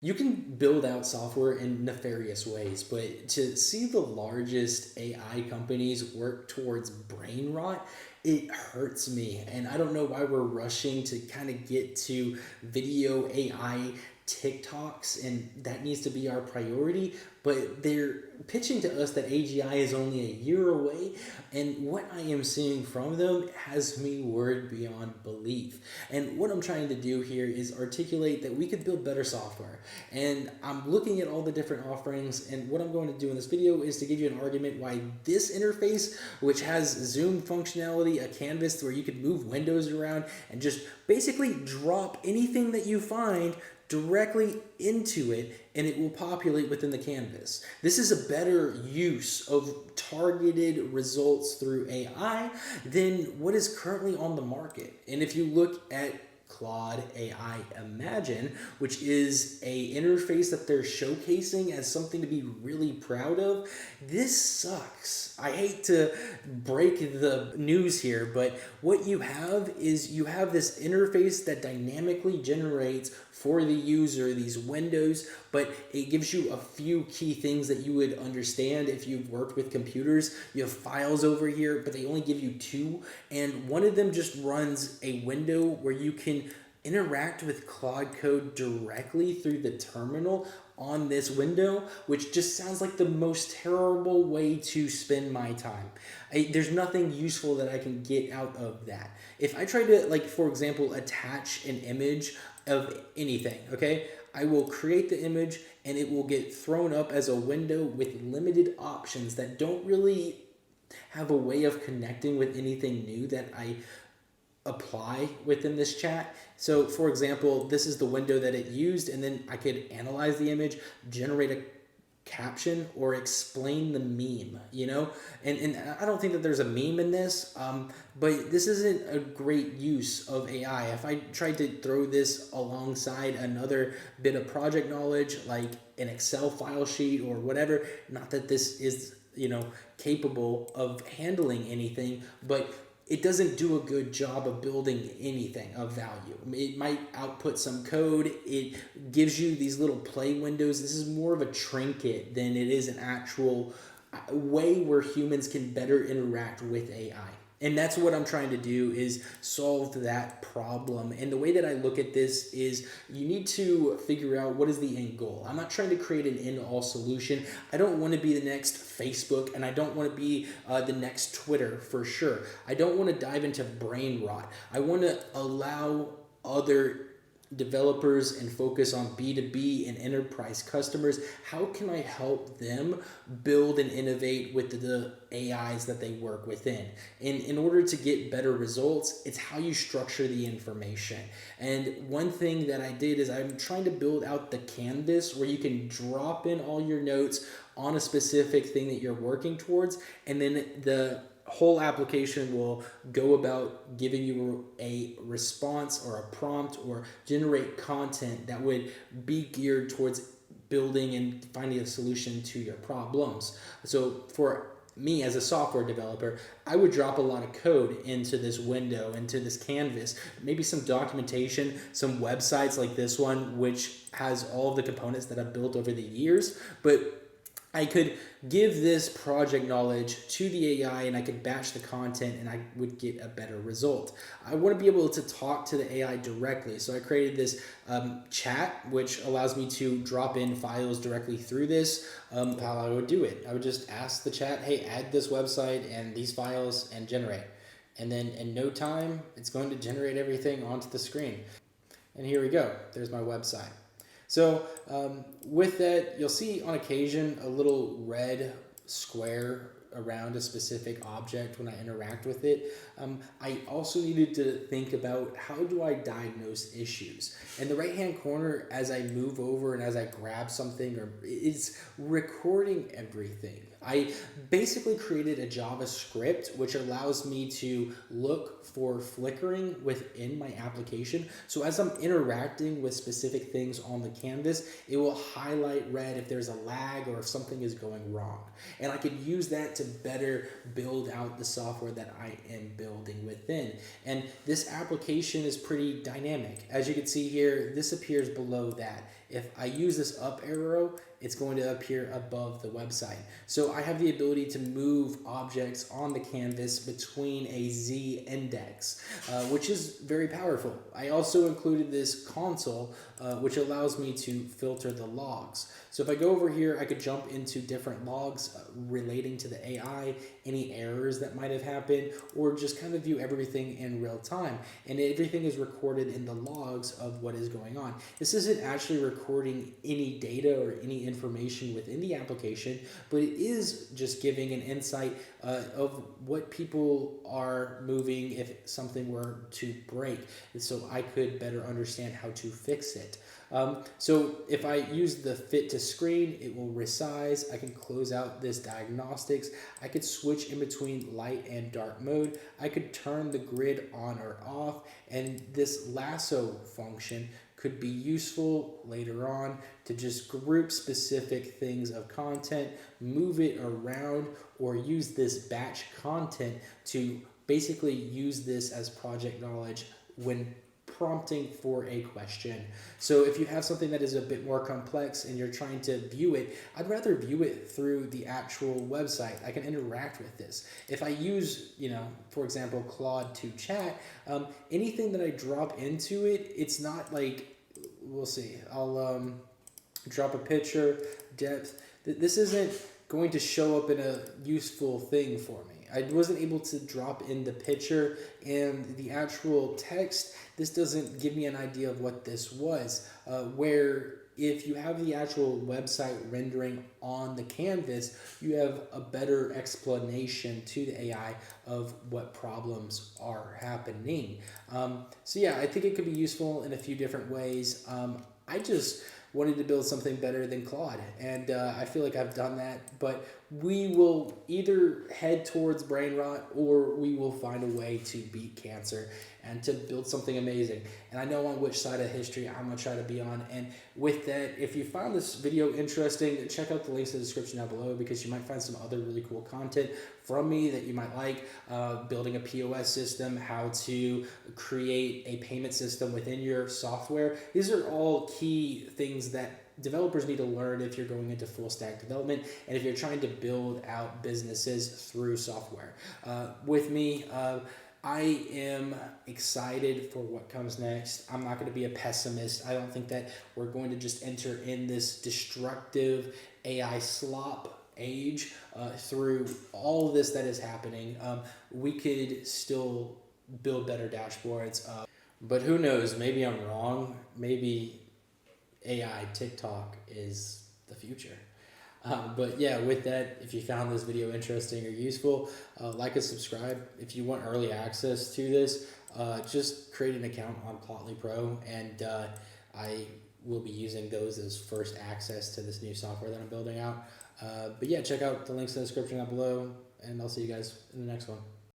You can build out software in nefarious ways, but to see the largest AI companies work towards brain rot, it hurts me. And I don't know why we're rushing to kind of get to video AI TikToks, and that needs to be our priority. But they're pitching to us that AGI is only a year away, and what I am seeing from them has me worried beyond belief. And what I'm trying to do here is articulate that we could build better software. And I'm looking at all the different offerings, and what I'm going to do in this video is to give you an argument why this interface, which has zoom functionality, a canvas where you can move windows around and just basically drop anything that you find directly into it, and it will populate within the canvas. This is a better use of targeted results through AI than what is currently on the market. And if you look at Claude AI Imagine, which is a interface that they're showcasing as something to be really proud of, this sucks. I hate to break the news here, but what you have is you have this interface that dynamically generates for the user these windows, but it gives you a few key things that you would understand if you've worked with computers. You have files over here, but they only give you two, and one of them just runs a window where you can interact with Claude Code directly through the terminal on this window, which just sounds like the most terrible way to spend my time. There's nothing useful that I can get out of that. If I try to, like, for example, attach an image of anything, okay, I will create the image and it will get thrown up as a window with limited options that don't really have a way of connecting with anything new that I apply within this chat. So for example, this is the window that it used, and then I could analyze the image, generate a caption, or explain the meme, you know? And I don't think that there's a meme in this, but this isn't a great use of AI. If I tried to throw this alongside another bit of project knowledge, like an Excel file sheet or whatever, not that this is, capable of handling anything, but it doesn't do a good job of building anything of value. It might output some code. It gives you these little play windows. This is more of a trinket than it is an actual way where humans can better interact with AI. And that's what I'm trying to do, is solve that problem. And the way that I look at this is you need to figure out what is the end goal. I'm not trying to create an end-all solution. I don't want to be the next Facebook, and I don't want to be the next Twitter for sure. I don't want to dive into brain rot. I want to allow other developers and focus on B2B and enterprise customers. How can I help them build and innovate with the AIs that they work within? And in order to get better results, it's how you structure the information. And one thing that I did is I'm trying to build out the canvas where you can drop in all your notes on a specific thing that you're working towards, and then the whole application will go about giving you a response or a prompt or generate content that would be geared towards building and finding a solution to your problems. So for me as a software developer, I would drop a lot of code into this window, into this canvas, maybe some documentation, some websites like this one, which has all of the components that I've built over the years, but I could give this project knowledge to the AI and I could batch the content and I would get a better result. I want to be able to talk to the AI directly. So I created this chat, which allows me to drop in files directly through this. How I would do it, I would just ask the chat, hey, add this website and these files and generate. And then in no time, it's going to generate everything onto the screen. And here we go. There's my website. So with that, you'll see on occasion a little red square around a specific object when I interact with it. I also needed to think about, how do I diagnose issues? In the right hand corner, as I move over and as I grab something, or it's recording everything. I basically created a JavaScript which allows me to look for flickering within my application. So as I'm interacting with specific things on the canvas, it will highlight red if there's a lag or if something is going wrong. And I could use that to better build out the software that I am building within. And this application is pretty dynamic. As you can see here, this appears below that. If I use this up arrow, it's going to appear above the website. So I have the ability to move objects on the canvas between a Z index, which is very powerful. I also included this console, which allows me to filter the logs. So if I go over here, I could jump into different logs relating to the AI, any errors that might have happened, or just kind of view everything in real time. And everything is recorded in the logs of what is going on. This isn't actually recording any data or any information within the application, but it is just giving an insight of what people are moving if something were to break, and so I could better understand how to fix it. So if I use the fit to screen, it will resize. I can close out this diagnostics. I could switch in between light and dark mode. I could turn the grid on or off, and this lasso function could be useful later on to just group specific things of content, move it around, or use this batch content to basically use this as project knowledge when prompting for a question. So if you have something that is a bit more complex and you're trying to view it, I'd rather view it through the actual website. I can interact with this. If I use, for example, Claude to chat, anything that I drop into it, it's not like, we'll see, I'll drop a picture, depth. This isn't going to show up in a useful thing for me. I wasn't able to drop in the picture and the actual text. This doesn't give me an idea of what this was, where if you have the actual website rendering on the canvas, you have a better explanation to the AI of what problems are happening. So yeah, I think it could be useful in a few different ways. I just wanted to build something better than Claude, and I feel like I've done that, but we will either head towards brain rot or we will find a way to beat cancer and to build something amazing. And I know on which side of history I'm going to try to be on. And with that, if you found this video interesting, check out the links in the description down below, because you might find some other really cool content from me that you might like. Building a POS system, how to create a payment system within your software. These are all key things that developers need to learn if you're going into full stack development and if you're trying to build out businesses through software. With me, I am excited for what comes next. I'm not going to be a pessimist. I don't think that we're going to just enter in this destructive AI slop age through all of this that is happening. We could still build better dashboards. But who knows? Maybe I'm wrong. Maybe AI TikTok is the future. But yeah, with that, if you found this video interesting or useful, like and subscribe. If you want early access to this, just create an account on plotly.pro, and I will be using those as first access to this new software that I'm building out. But yeah, check out the links in the description down below, and I'll see you guys in the next one.